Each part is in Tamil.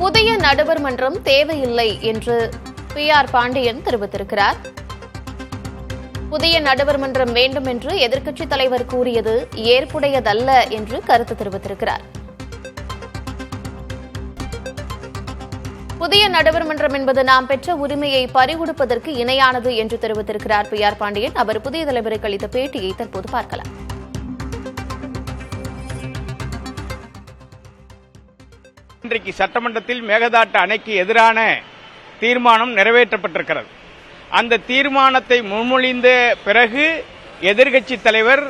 புதிய நடுவர் மன்றம் தேவையில்லை என்று PR பாண்டியன் தெரிவித்திருக்கிறார். புதிய நடுவர் மன்றம் வேண்டும் என்று எதிர்க்கட்சித் தலைவர் கூறியது ஏற்புடையதல்ல என்று கருத்து தெரிவித்திருக்கிறார். புதிய நடுவர் மன்றம் என்பது நாம் பெற்ற உரிமையை பறிகொடுப்பதற்கு இணையானது என்று தெரிவித்திருக்கிறார் PR பாண்டியன். அவர் புதிய தலைவருக்கு அளித்த பேட்டியை தற்போது பார்க்கலாம். இன்றைக்கு சட்டமன்றத்தில் மேகதாட்டு அணைக்கு எதிரான தீர்மானம் நிறைவேற்றப்பட்டிருக்கிறது. அந்த தீர்மானத்தை முன்மொழிந்த பிறகு எதிர்க்கட்சித் தலைவர்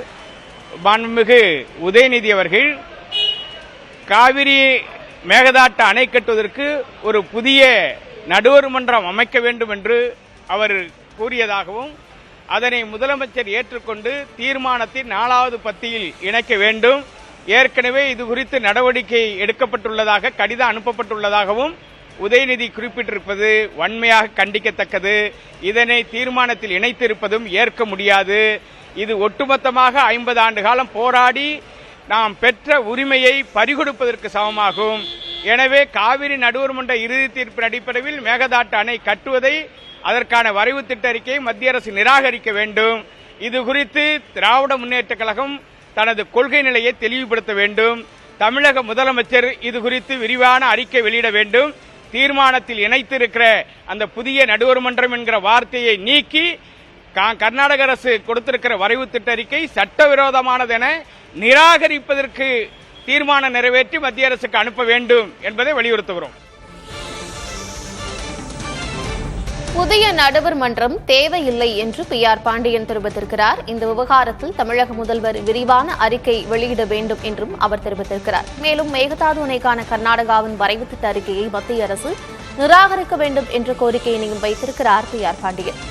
மாண்புமிகு உதயநிதி அவர்கள் காவிரி மேகதாட்டு அணை கட்டுவதற்கு ஒரு புதிய நடுவர் மன்றம் அமைக்க வேண்டும் என்று அவர் கூறியதாகவும் அதனை முதலமைச்சர் ஏற்றுக்கொண்டு தீர்மானத்தின் 4வது பத்தியில் இணைக்க வேண்டும், ஏற்கனவே இது குறித்து நடவடிக்கை எடுக்கப்பட்டுள்ளதாக கடிதம் அனுப்பப்பட்டுள்ளதாகவும் உதயநிதி குறிப்பிட்டிருப்பது வன்மையாக கண்டிக்கத்தக்கது. இதனை தீர்மானத்தில் இணைத்திருப்பதும் ஏற்க முடியாது. இது ஒட்டுமொத்தமாக 50 ஆண்டு காலம் போராடி நாம் பெற்ற உரிமையை பறிகொடுப்பதற்கு சமமாகும். எனவே காவிரி நடுவர் மன்ற இறுதி தீர்ப்பின் அடிப்படையில் மேகதாட்டு அணை கட்டுவதை அதற்கான வரைவு திட்ட அறிக்கையை மத்திய அரசு நிராகரிக்க வேண்டும். இது குறித்து திராவிட முன்னேற்ற கழகம் தனது கொள்கை நிலையை தெளிவுபடுத்த வேண்டும். தமிழக முதலமைச்சர் இது குறித்து விரிவான அறிக்கை வெளியிட வேண்டும். தீர்மானத்தில் இணைத்திருக்கிற அந்த புதிய நடுவர் மன்றம் என்கிற வார்த்தையை நீக்கி கர்நாடக அரசு கொடுத்திருக்கிற வரைவு திட்ட அறிக்கை சட்டவிரோதமானது என நிராகரிப்பதற்கு தீர்மானம் நிறைவேற்றி மத்திய அரசுக்கு அனுப்ப வேண்டும் என்பதை வலியுறுத்துகிறோம். புதிய நடுவர் மன்றம் தேவையில்லை என்று PR பாண்டியன் தெரிவித்திருக்கிறார். இந்த விவகாரத்தில் தமிழக முதல்வர் விரிவான அறிக்கை வெளியிட வேண்டும் என்றும் அவர் தெரிவித்திருக்கிறார். மேலும் மேகதாது அணைக்கான கர்நாடகாவின் வரைவு திட்ட அறிக்கையை மத்திய அரசு நிராகரிக்க வேண்டும் என்ற கோரிக்கையினையும் வைத்திருக்கிறார் PR பாண்டியன்.